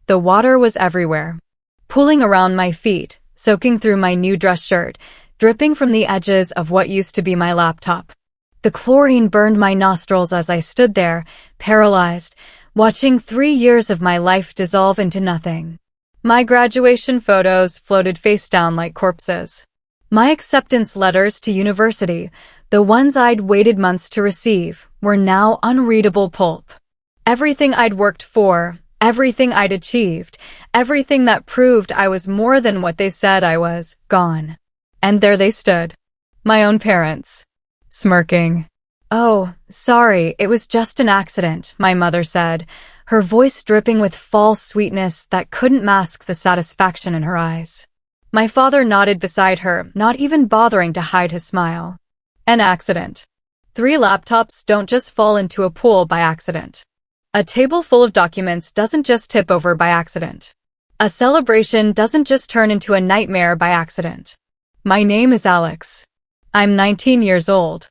the water was everywhere, pooling around my feet, soaking through my new dress shirt, dripping from the edges of what used to be my laptop. The chlorine burned my nostrils as I stood there, paralyzed, watching 3 years of my life dissolve into nothing. My graduation photos floated face down like corpses. My acceptance letters to university, the ones I'd waited months to receive, were now unreadable pulp. Everything I'd worked for, everything I'd achieved, everything that proved I was more than what they said I was, gone. And there they stood. My own parents. Smirking. "Oh, sorry, it was just an accident," my mother said, her voice dripping with false sweetness that couldn't mask the satisfaction in her eyes. My father nodded beside her, not even bothering to hide his smile. An accident. 3 laptops don't just fall into a pool by accident. A table full of documents doesn't just tip over by accident. A celebration doesn't just turn into a nightmare by accident. My name is Alex. I'm 19 years old.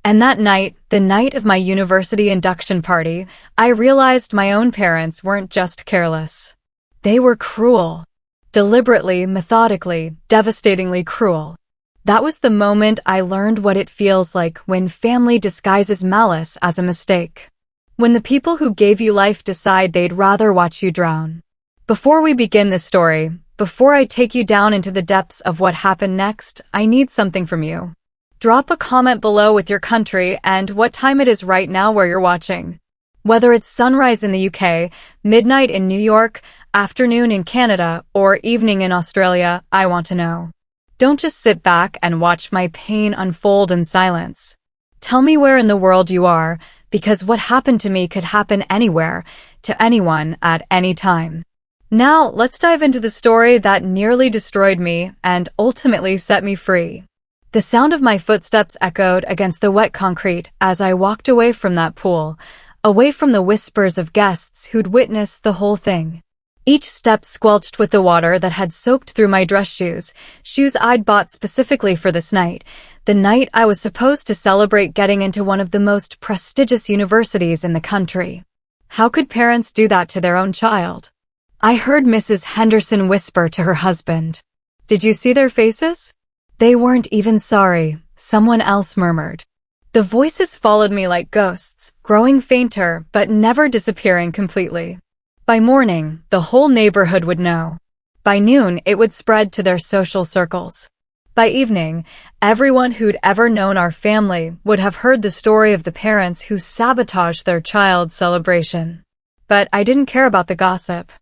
And that night, the night of my university induction party, I realized my own parents weren't just careless. They were cruel. Deliberately, methodically, devastatingly cruel. That was the moment I learned what it feels like when family disguises malice as a mistake. When the people who gave you life decide they'd rather watch you drown. Before we begin this story, before I take you down into the depths of what happened next, I need something from you. Drop a comment below with your country and what time it is right now where you're watching. Whether it's sunrise in the UK, midnight in New York, afternoon in Canada, or evening in Australia, I want to know. Don't just sit back and watch my pain unfold in silence. Tell me where in the world you are, because what happened to me could happen anywhere, to anyone, at any time. Now, let's dive into the story that nearly destroyed me and ultimately set me free. The sound of my footsteps echoed against the wet concrete as I walked away from that pool, away from the whispers of guests who'd witnessed the whole thing. Each step squelched with the water that had soaked through my dress shoes I'd bought specifically for this night, the night I was supposed to celebrate getting into one of the most prestigious universities in the country. How could parents do that to their own child? I heard Mrs. Henderson whisper to her husband. "Did you see their faces?" "They weren't even sorry," someone else murmured. The voices followed me like ghosts, growing fainter but never disappearing completely. By morning, the whole neighborhood would know. By noon, it would spread to their social circles. By evening, everyone who'd ever known our family would have heard the story of the parents who sabotaged their child's celebration. But I didn't care about the gossip.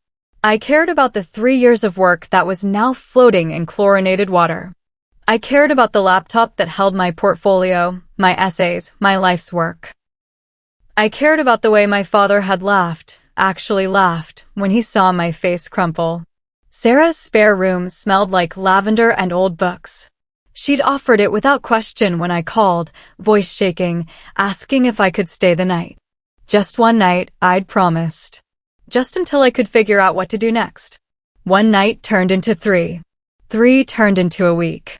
I cared about the 3 years of work that was now floating in chlorinated water. I cared about the laptop that held my portfolio, my essays, my life's work. I cared about the way my father had laughed, actually laughed, when he saw my face crumple. Sarah's spare room smelled like lavender and old books. She'd offered it without question when I called, voice shaking, asking if I could stay the night. Just one night, I'd promised. Just until I could figure out what to do next. One night turned into 3. 3 turned into a week.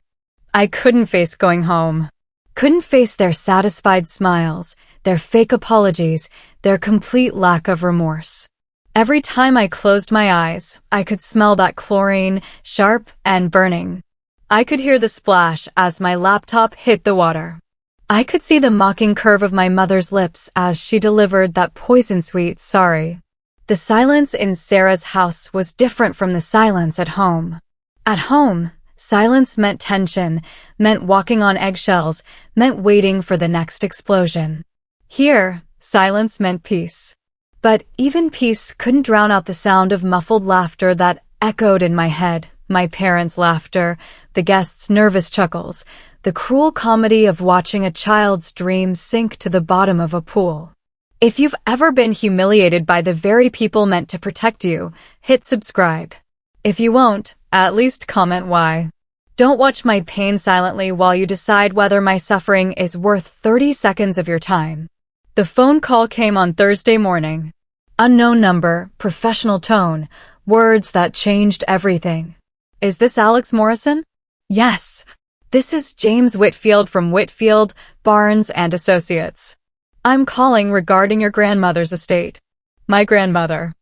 I couldn't face going home. Couldn't face their satisfied smiles, their fake apologies, their complete lack of remorse. Every time I closed my eyes, I could smell that chlorine, sharp and burning. I could hear the splash as my laptop hit the water. I could see the mocking curve of my mother's lips as she delivered that poison-sweet sorry. The silence in Sarah's house was different from the silence at home. At home, silence meant tension, meant walking on eggshells, meant waiting for the next explosion. Here, silence meant peace. But even peace couldn't drown out the sound of muffled laughter that echoed in my head, my parents' laughter, the guests' nervous chuckles, the cruel comedy of watching a child's dream sink to the bottom of a pool. If you've ever been humiliated by the very people meant to protect you, hit subscribe. If you won't, at least comment why. Don't watch my pain silently while you decide whether my suffering is worth 30 seconds of your time. The phone call came on Thursday morning. Unknown number, professional tone, words that changed everything. "Is this Alex Morrison?" "Yes. This is James Whitfield from Whitfield, Barnes and Associates. I'm calling regarding your grandmother's estate." "My grandmother.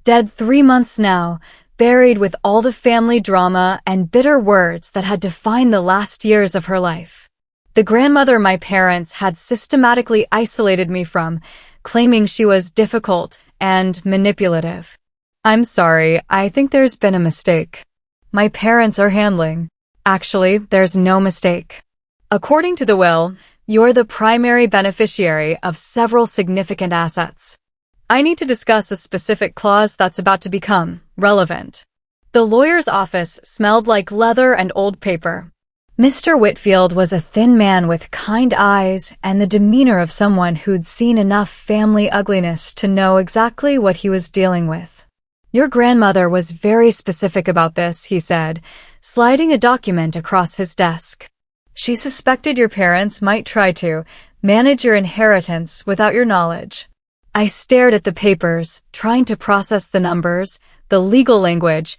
Dead 3 months now, buried with all the family drama and bitter words that had defined the last years of her life. The grandmother my parents had systematically isolated me from, claiming she was difficult and manipulative. I'm sorry, I think there's been a mistake. My parents are handling. Actually, there's no mistake. According to the will, you're the primary beneficiary of several significant assets. I need to discuss a specific clause that's about to become relevant. The lawyer's office smelled like leather and old paper. Mr. Whitfield was a thin man with kind eyes and the demeanor of someone who'd seen enough family ugliness to know exactly what he was dealing with. Your grandmother was very specific about this, he said, sliding a document across his desk. She suspected your parents might try to manage your inheritance without your knowledge. I stared at the papers, trying to process the numbers, the legal language,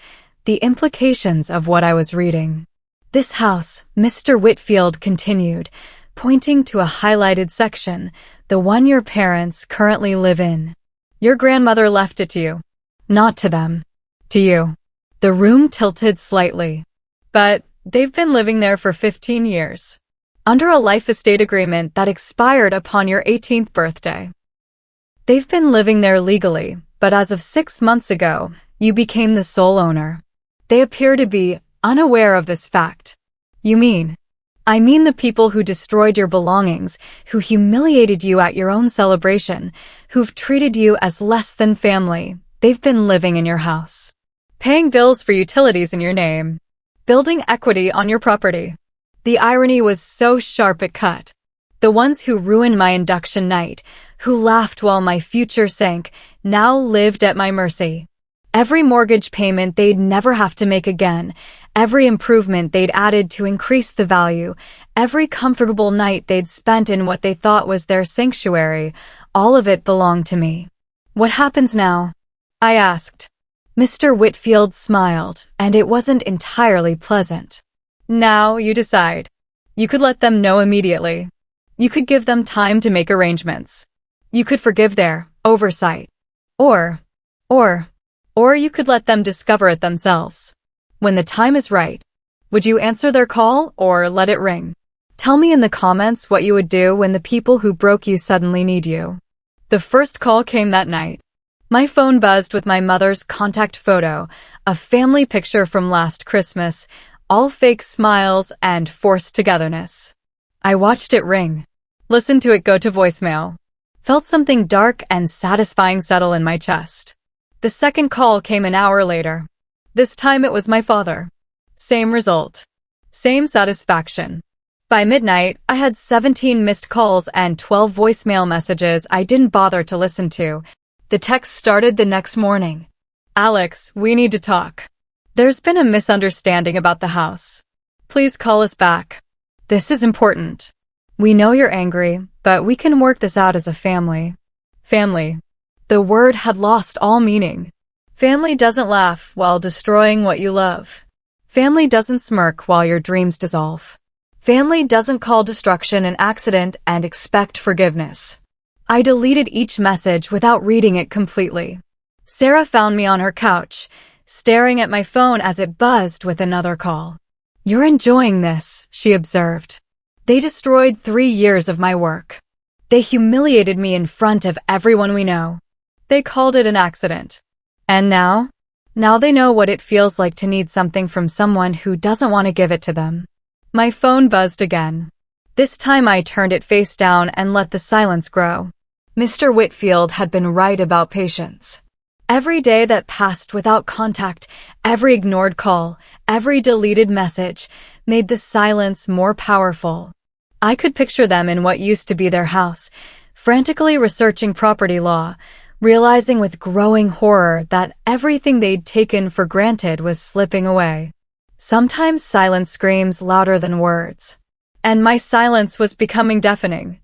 the implications of what I was reading. This house, Mr. Whitfield continued, pointing to a highlighted section, the one your parents currently live in. Your grandmother left it to you. Not to them. To you. The room tilted slightly. But they've been living there for 15 years. Under a life estate agreement that expired upon your 18th birthday. They've been living there legally, but as of 6 months ago, you became the sole owner. They appear to be unaware of this fact. You mean? I mean the people who destroyed your belongings, who humiliated you at your own celebration, who've treated you as less than family. They've been living in your house. Paying bills for utilities in your name. Building equity on your property. The irony was so sharp it cut. The ones who ruined my induction night, who laughed while my future sank, now lived at my mercy. Every mortgage payment they'd never have to make again, every improvement they'd added to increase the value, every comfortable night they'd spent in what they thought was their sanctuary, all of it belonged to me. What happens now? I asked. Mr. Whitfield smiled, and it wasn't entirely pleasant. Now you decide. You could let them know immediately. You could give them time to make arrangements. You could forgive their oversight. Or you could let them discover it themselves. When the time is right, would you answer their call or let it ring? Tell me in the comments what you would do when the people who broke you suddenly need you. The first call came that night. My phone buzzed with my mother's contact photo, a family picture from last Christmas, all fake smiles and forced togetherness. I watched it ring. Listened to it go to voicemail. Felt something dark and satisfying settle in my chest. The second call came an hour later. This time it was my father. Same result. Same satisfaction. By midnight, I had 17 missed calls and 12 voicemail messages I didn't bother to listen to. The text started the next morning. Alex, we need to talk. There's been a misunderstanding about the house. Please call us back. This is important. We know you're angry, but we can work this out as a family. Family. The word had lost all meaning. Family doesn't laugh while destroying what you love. Family doesn't smirk while your dreams dissolve. Family doesn't call destruction an accident and expect forgiveness. I deleted each message without reading it completely. Sarah found me on her couch, staring at my phone as it buzzed with another call. You're enjoying this, she observed. They destroyed 3 years of my work. They humiliated me in front of everyone we know. They called it an accident. And now? Now they know what it feels like to need something from someone who doesn't want to give it to them. My phone buzzed again. This time I turned it face down and let the silence grow. Mr. Whitfield had been right about patience. Every day that passed without contact, every ignored call, every deleted message, made the silence more powerful. I could picture them in what used to be their house, frantically researching property law, realizing with growing horror that everything they'd taken for granted was slipping away. Sometimes silence screams louder than words. And my silence was becoming deafening.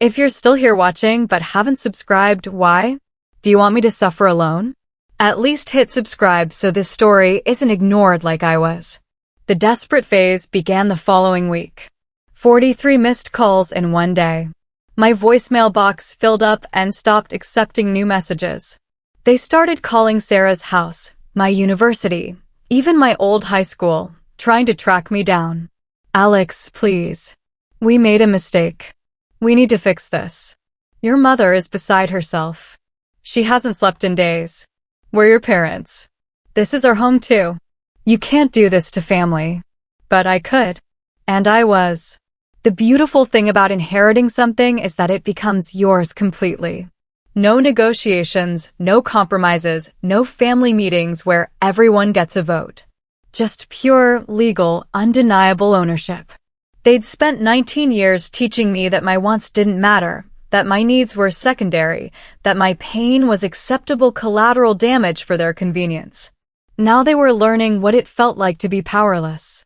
If you're still here watching but haven't subscribed, why? Do you want me to suffer alone? At least hit subscribe so this story isn't ignored like I was. The desperate phase began the following week. 43 missed calls in one day. My voicemail box filled up and stopped accepting new messages. They started calling Sarah's house, my university, even my old high school, trying to track me down. Alex, please. We made a mistake. We need to fix this. Your mother is beside herself. She hasn't slept in days. We're your parents. This is our home too. You can't do this to family. But I could. And I was. The beautiful thing about inheriting something is that it becomes yours completely. No negotiations, no compromises, no family meetings where everyone gets a vote. Just pure, legal, undeniable ownership. They'd spent 19 years teaching me that my wants didn't matter, that my needs were secondary, that my pain was acceptable collateral damage for their convenience. Now they were learning what it felt like to be powerless.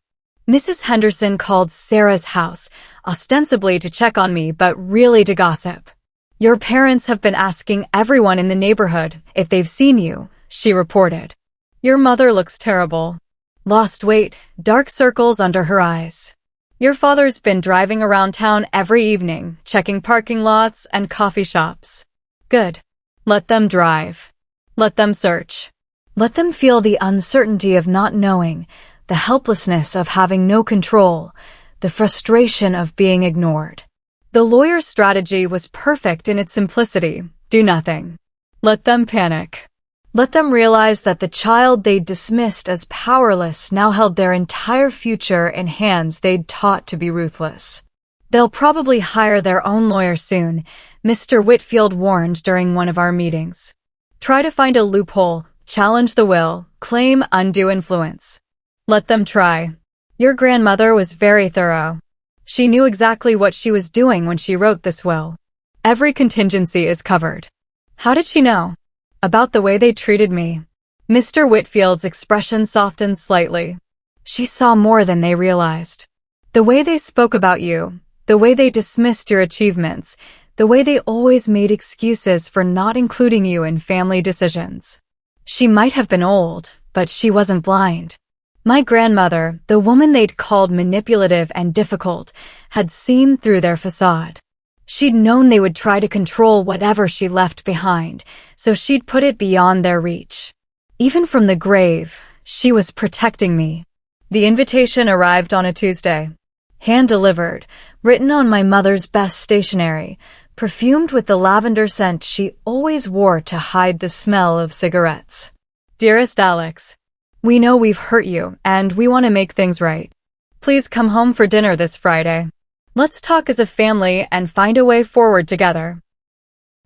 Mrs. Henderson called Sarah's house, ostensibly to check on me, but really to gossip. Your parents have been asking everyone in the neighborhood if they've seen you, she reported. Your mother looks terrible. Lost weight, dark circles under her eyes. Your father's been driving around town every evening, checking parking lots and coffee shops. Good. Let them drive. Let them search. Let them feel the uncertainty of not knowing, the helplessness of having no control, the frustration of being ignored. The lawyer's strategy was perfect in its simplicity. Do nothing. Let them panic. Let them realize that the child they'd dismissed as powerless now held their entire future in hands they'd taught to be ruthless. They'll probably hire their own lawyer soon, Mr. Whitfield warned during one of our meetings. Try to find a loophole, challenge the will, claim undue influence. Let them try. Your grandmother was very thorough. She knew exactly what she was doing when she wrote this will. Every contingency is covered. How did she know? About the way they treated me. Mr. Whitfield's expression softened slightly. She saw more than they realized. The way they spoke about you, the way they dismissed your achievements, the way they always made excuses for not including you in family decisions. She might have been old, but she wasn't blind. My grandmother, the woman they'd called manipulative and difficult, had seen through their facade. She'd known they would try to control whatever she left behind, so she'd put it beyond their reach. Even from the grave, she was protecting me. The invitation arrived on a Tuesday. Hand-delivered, written on my mother's best stationery, perfumed with the lavender scent she always wore to hide the smell of cigarettes. Dearest Alex, we know we've hurt you, and we want to make things right. Please come home for dinner this Friday. Let's talk as a family and find a way forward together.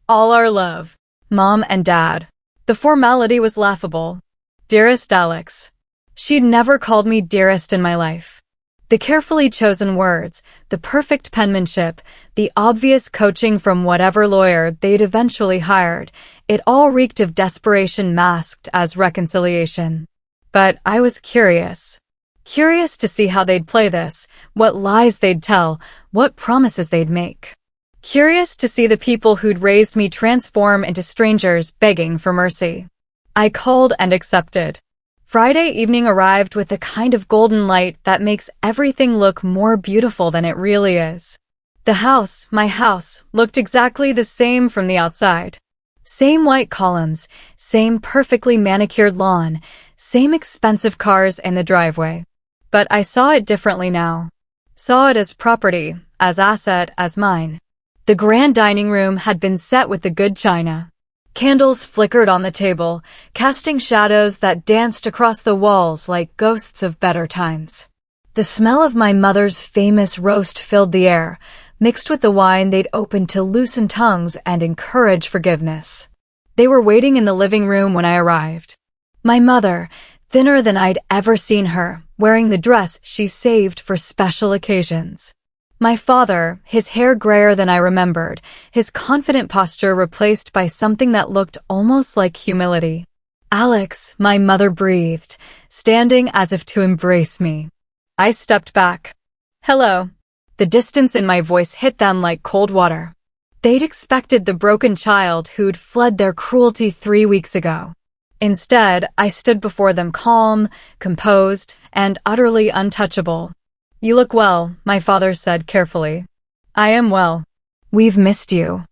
All our love, Mom and Dad. The formality was laughable. Dearest Alex. She'd never called me dearest in my life. The carefully chosen words, the perfect penmanship, the obvious coaching from whatever lawyer they'd eventually hired, it all reeked of desperation masked as reconciliation. But I was curious. Curious to see how they'd play this, what lies they'd tell, what promises they'd make. Curious to see the people who'd raised me transform into strangers begging for mercy. I called and accepted. Friday evening arrived with the kind of golden light that makes everything look more beautiful than it really is. The house, my house, looked exactly the same from the outside. Same white columns, same perfectly manicured lawn, same expensive cars in the driveway. But I saw it differently now. Saw it as property, as asset, as mine. The grand dining room had been set with the good china. Candles flickered on the table, casting shadows that danced across the walls like ghosts of better times. The smell of my mother's famous roast filled the air, mixed with the wine they'd opened to loosen tongues and encourage forgiveness. They were waiting in the living room when I arrived. My mother, thinner than I'd ever seen her, wearing the dress she saved for special occasions. My father, his hair grayer than I remembered, his confident posture replaced by something that looked almost like humility. Alex, my mother breathed, standing as if to embrace me. I stepped back. Hello. The distance in my voice hit them like cold water. They'd expected the broken child who'd fled their cruelty 3 weeks ago. Instead, I stood before them calm, composed, and utterly untouchable. You look well, my father said carefully. I am well. We've missed you.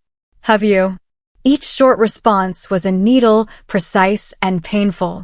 Have you? Each short response was a needle, precise and painful.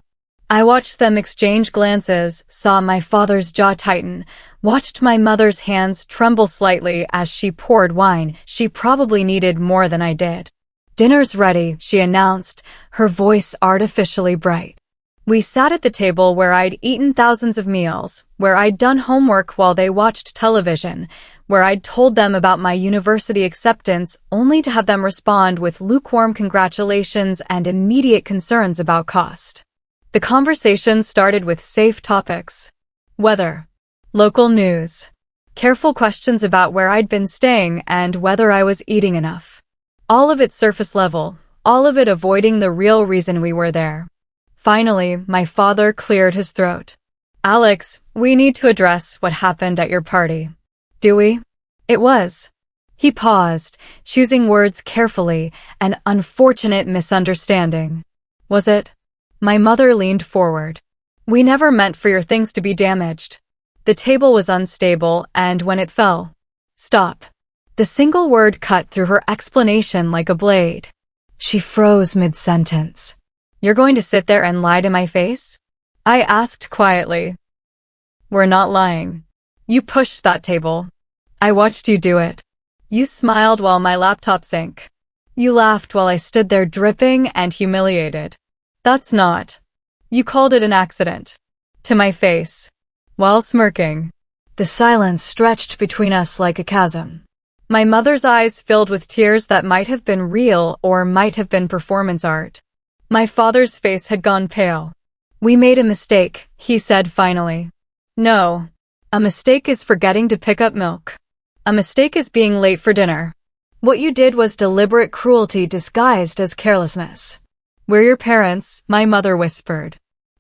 I watched them exchange glances, saw my father's jaw tighten, watched my mother's hands tremble slightly as she poured wine she probably needed more than I did. "Dinner's ready," she announced, her voice artificially bright. We sat at the table where I'd eaten thousands of meals, where I'd done homework while they watched television, where I'd told them about my university acceptance only to have them respond with lukewarm congratulations and immediate concerns about cost. The conversation started with safe topics: weather, local news, careful questions about where I'd been staying and whether I was eating enough. All of it surface level, all of it avoiding the real reason we were there. Finally, my father cleared his throat. "Alex, we need to address what happened at your party." "Do we?" "It was." He paused, choosing words carefully, an unfortunate misunderstanding. "Was it?" My mother leaned forward. "We never meant for your things to be damaged." The table was unstable, and when it fell, "Stop." The single word cut through her explanation like a blade. She froze mid-sentence. "You're going to sit there and lie to my face?" I asked quietly. "We're not lying. You pushed that table. I watched you do it. You smiled while my laptop sank. You laughed while I stood there dripping and humiliated. That's not. You called it an accident." To my face, while smirking. The silence stretched between us like a chasm. My mother's eyes filled with tears that might have been real or might have been performance art. My father's face had gone pale. "We made a mistake," he said finally. "No. A mistake is forgetting to pick up milk. A mistake is being late for dinner. What you did was deliberate cruelty disguised as carelessness." "We're your parents," my mother whispered.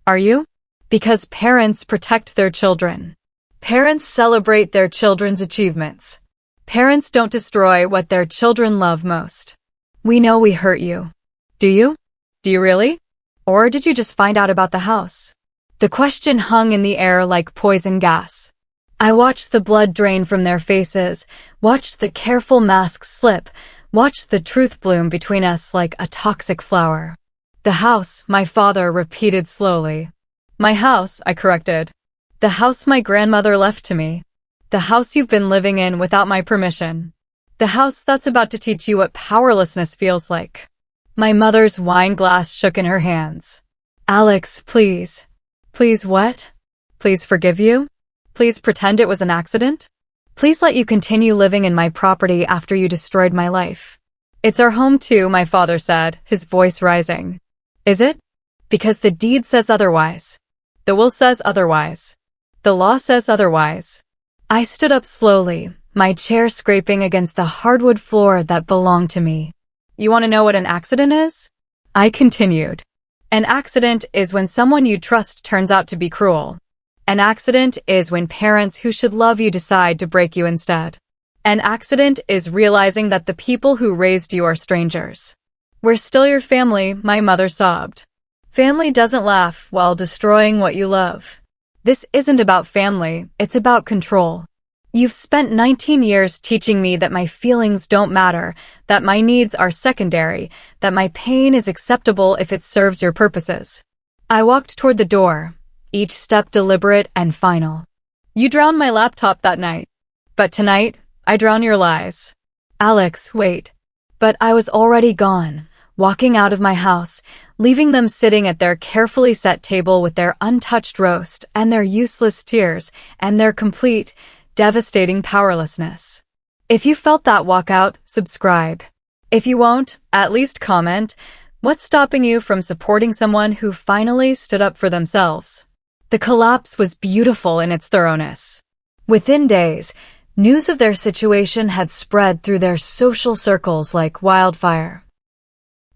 "Are you?" "Because parents protect their children. Parents celebrate their children's achievements. Parents don't destroy what their children love most." "We know we hurt you." "Do you? Do you really? Or did you just find out about the house?" The question hung in the air like poison gas. I watched the blood drain from their faces, watched the careful masks slip, watched the truth bloom between us like a toxic flower. "The house," my father repeated slowly. "My house," I corrected. "The house my grandmother left to me. The house you've been living in without my permission. The house that's about to teach you what powerlessness feels like." My mother's wine glass shook in her hands. "Alex, please." "Please what?" "Please forgive you? Please pretend it was an accident? Please let you continue living in my property after you destroyed my life." "It's our home too," my father said, his voice rising. "Is it? Because the deed says otherwise. The will says otherwise. The law says otherwise." I stood up slowly, my chair scraping against the hardwood floor that belonged to me. "You want to know what an accident is?" I continued. "An accident is when someone you trust turns out to be cruel. An accident is when parents who should love you decide to break you instead. An accident is realizing that the people who raised you are strangers. We're still your family," my mother sobbed. "Family doesn't laugh while destroying what you love. This isn't about family, it's about control. You've spent 19 years teaching me that my feelings don't matter, that my needs are secondary, that my pain is acceptable if it serves your purposes." I walked toward the door, each step deliberate and final. "You drowned my laptop that night. But tonight, I drown your lies." "Alex, wait." But I was already gone, walking out of my house, leaving them sitting at their carefully set table with their untouched roast and their useless tears and their complete, devastating powerlessness. If you felt that walkout, subscribe. If you won't, at least comment. What's stopping you from supporting someone who finally stood up for themselves? The collapse was beautiful in its thoroughness. Within days, news of their situation had spread through their social circles like wildfire.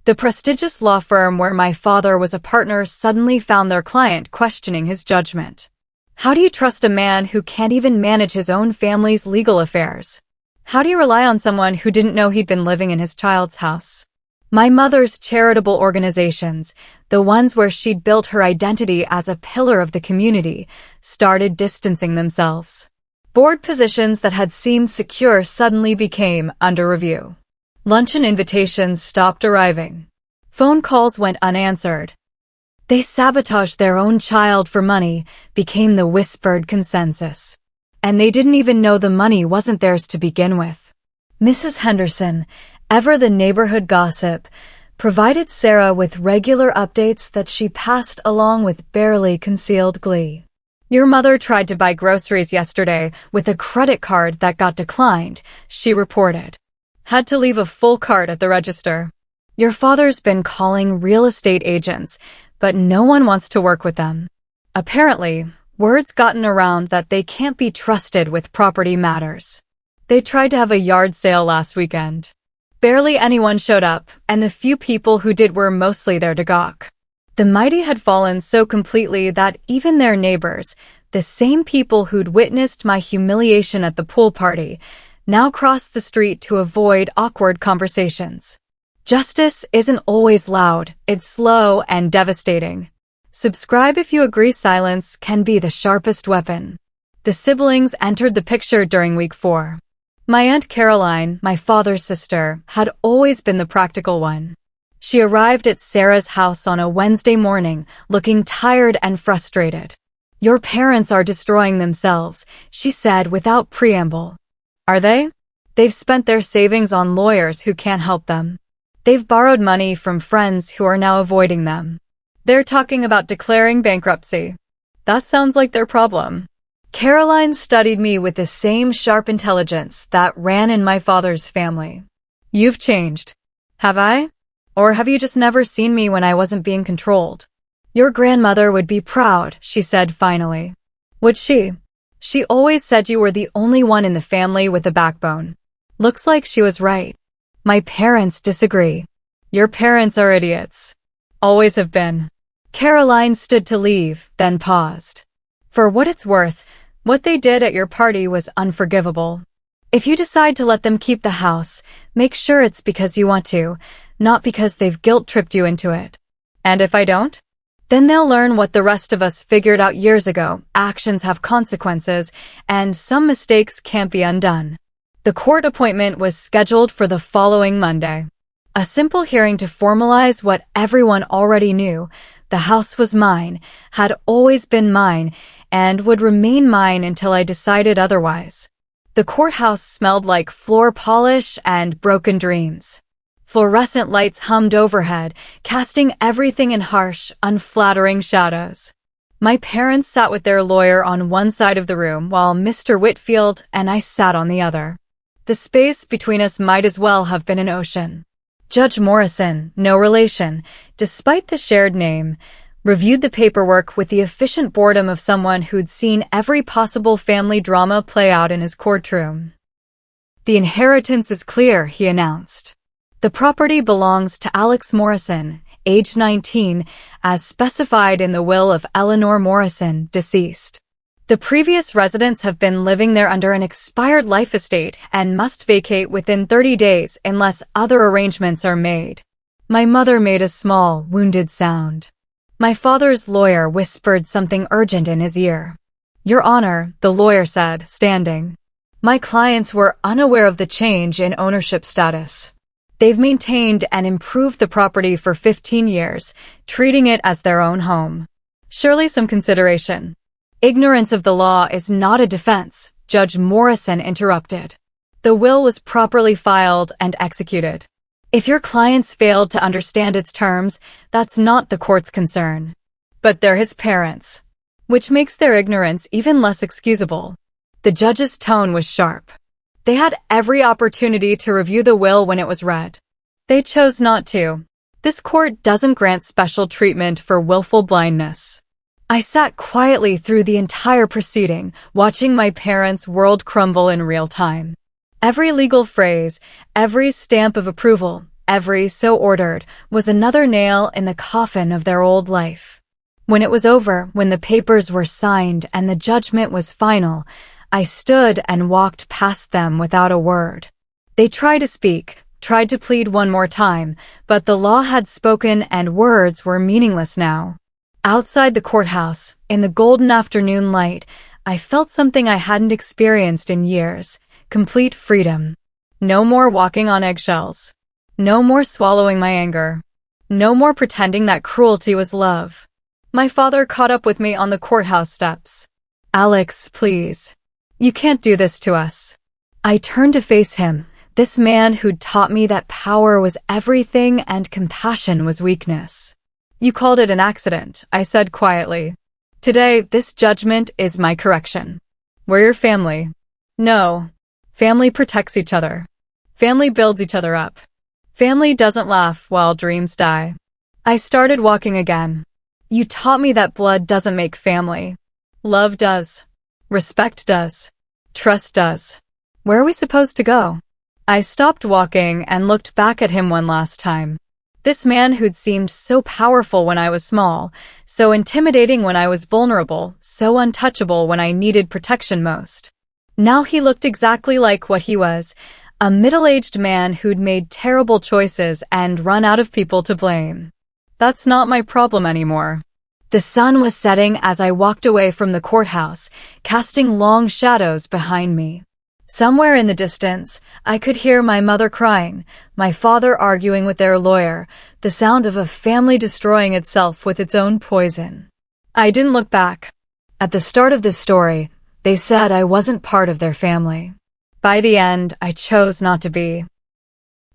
The prestigious law firm where my father was a partner suddenly found their client questioning his judgment. How do you trust a man who can't even manage his own family's legal affairs? How do you rely on someone who didn't know he'd been living in his child's house? My mother's charitable organizations, the ones where she'd built her identity as a pillar of the community, started distancing themselves. Board positions that had seemed secure suddenly became under review. Luncheon invitations stopped arriving. Phone calls went unanswered. They sabotaged their own child for money, became the whispered consensus. And they didn't even know the money wasn't theirs to begin with. Mrs. Henderson, ever the neighborhood gossip, provided Sarah with regular updates that she passed along with barely concealed glee. Your mother tried to buy groceries yesterday with a credit card that got declined, she reported. Had to leave a full cart at the register. Your father's been calling real estate agents, but no one wants to work with them. Apparently, word's gotten around that they can't be trusted with property matters. They tried to have a yard sale last weekend. Barely anyone showed up, and the few people who did were mostly there to gawk. The mighty had fallen so completely that even their neighbors, the same people who'd witnessed my humiliation at the pool party, now crossed the street to avoid awkward conversations. Justice isn't always loud, it's slow and devastating. Subscribe if you agree silence can be the sharpest weapon. The siblings entered the picture during week 4. My Aunt Caroline, my father's sister, had always been the practical one. She arrived at Sarah's house on a Wednesday morning, looking tired and frustrated. Your parents are destroying themselves, she said without preamble. Are they? They've spent their savings on lawyers who can't help them. They've borrowed money from friends who are now avoiding them. They're talking about declaring bankruptcy. That sounds like their problem. Caroline studied me with the same sharp intelligence that ran in my father's family. You've changed. Have I? Or have you just never seen me when I wasn't being controlled? Your grandmother would be proud, she said finally. Would she? She always said you were the only one in the family with a backbone. Looks like she was right. My parents disagree. Your parents are idiots. Always have been. Caroline stood to leave, then paused. For what it's worth, what they did at your party was unforgivable. If you decide to let them keep the house, make sure it's because you want to, not because they've guilt-tripped you into it. And if I don't? Then they'll learn what the rest of us figured out years ago. Actions have consequences, and some mistakes can't be undone. The court appointment was scheduled for the following Monday. A simple hearing to formalize what everyone already knew. The house was mine, had always been mine, and would remain mine until I decided otherwise. The courthouse smelled like floor polish and broken dreams. Fluorescent lights hummed overhead, casting everything in harsh, unflattering shadows. My parents sat with their lawyer on one side of the room while Mr. Whitfield and I sat on the other. The space between us might as well have been an ocean. Judge Morrison, no relation, despite the shared name, reviewed the paperwork with the efficient boredom of someone who'd seen every possible family drama play out in his courtroom. The inheritance is clear, he announced. The property belongs to Alex Morrison, age 19, as specified in the will of Eleanor Morrison, deceased. The previous residents have been living there under an expired life estate and must vacate within 30 days unless other arrangements are made. My mother made a small, wounded sound. My father's lawyer whispered something urgent in his ear. Your Honor, the lawyer said, standing. My clients were unaware of the change in ownership status. They've maintained and improved the property for 15 years, treating it as their own home. Surely some consideration. Ignorance of the law is not a defense, Judge Morrison interrupted. The will was properly filed and executed. If your clients failed to understand its terms, that's not the court's concern. But they're his parents, which makes their ignorance even less excusable. The judge's tone was sharp. They had every opportunity to review the will when it was read. They chose not to. This court doesn't grant special treatment for willful blindness. I sat quietly through the entire proceeding, watching my parents' world crumble in real time. Every legal phrase, every stamp of approval, every so ordered, was another nail in the coffin of their old life. When it was over, when the papers were signed and the judgment was final, I stood and walked past them without a word. They tried to speak, tried to plead one more time, but the law had spoken and words were meaningless now. Outside the courthouse, in the golden afternoon light, I felt something I hadn't experienced in years, complete freedom. No more walking on eggshells. No more swallowing my anger. No more pretending that cruelty was love. My father caught up with me on the courthouse steps. "Alex, please. You can't do this to us." I turned to face him, this man who'd taught me that power was everything and compassion was weakness. "You called it an accident," I said quietly. "Today, this judgment is my correction. We're your family." "No. Family protects each other. Family builds each other up. Family doesn't laugh while dreams die." I started walking again. "You taught me that blood doesn't make family. Love does. Respect does. Trust does. Where are we supposed to go?" I stopped walking and looked back at him one last time. This man who'd seemed so powerful when I was small, so intimidating when I was vulnerable, so untouchable when I needed protection most. Now he looked exactly like what he was, a middle-aged man who'd made terrible choices and run out of people to blame. That's not my problem anymore. The sun was setting as I walked away from the courthouse, casting long shadows behind me. Somewhere in the distance, I could hear my mother crying, my father arguing with their lawyer, the sound of a family destroying itself with its own poison. I didn't look back. At the start of this story, they said I wasn't part of their family. By the end, I chose not to be.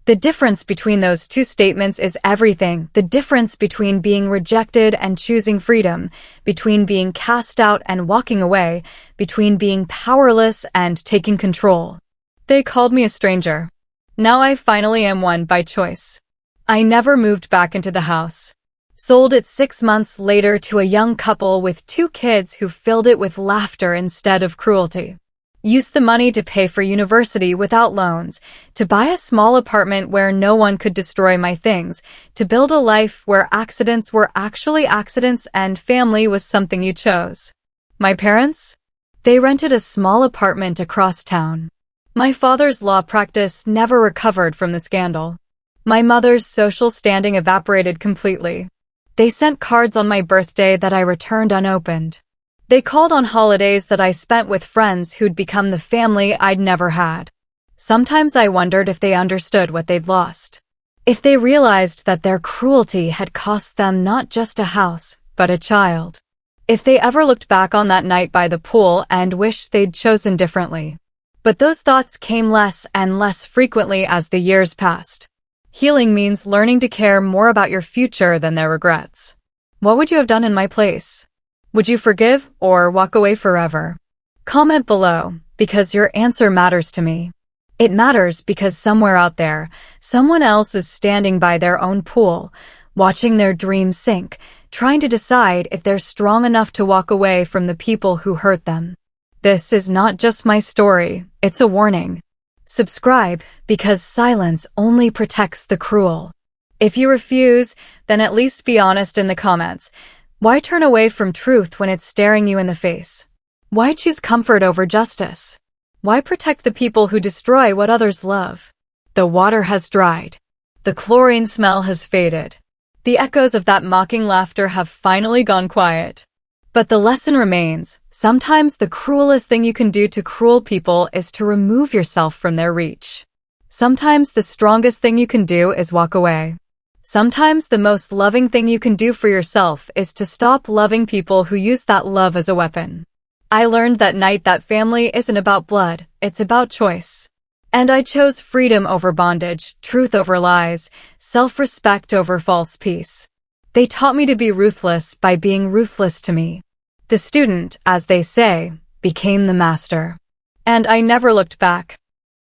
The difference between those two statements is everything. The difference between being rejected and choosing freedom, between being cast out and walking away, between being powerless and taking control. They called me a stranger. Now I finally am one by choice. I never moved back into the house. Sold it 6 months later to a young couple with 2 kids who filled it with laughter instead of cruelty. Used the money to pay for university without loans, to buy a small apartment where no one could destroy my things, to build a life where accidents were actually accidents and family was something you chose. My parents? They rented a small apartment across town. My father's law practice never recovered from the scandal. My mother's social standing evaporated completely. They sent cards on my birthday that I returned unopened. They called on holidays that I spent with friends who'd become the family I'd never had. Sometimes I wondered if they understood what they'd lost. If they realized that their cruelty had cost them not just a house, but a child. If they ever looked back on that night by the pool and wished they'd chosen differently. But those thoughts came less and less frequently as the years passed. Healing means learning to care more about your future than their regrets. What would you have done in my place? Would you forgive or walk away forever? Comment below, because your answer matters to me. It matters because somewhere out there, someone else is standing by their own pool, watching their dreams sink, trying to decide if they're strong enough to walk away from the people who hurt them. This is not just my story, it's a warning. Subscribe, because silence only protects the cruel. If you refuse, then at least be honest in the comments. Why turn away from truth when it's staring you in the face? Why choose comfort over justice? Why protect the people who destroy what others love? The water has dried. The chlorine smell has faded. The echoes of that mocking laughter have finally gone quiet. But the lesson remains. Sometimes the cruelest thing you can do to cruel people is to remove yourself from their reach. Sometimes the strongest thing you can do is walk away. Sometimes the most loving thing you can do for yourself is to stop loving people who use that love as a weapon. I learned that night that family isn't about blood, it's about choice. And I chose freedom over bondage, truth over lies, self-respect over false peace. They taught me to be ruthless by being ruthless to me. The student, as they say, became the master. And I never looked back.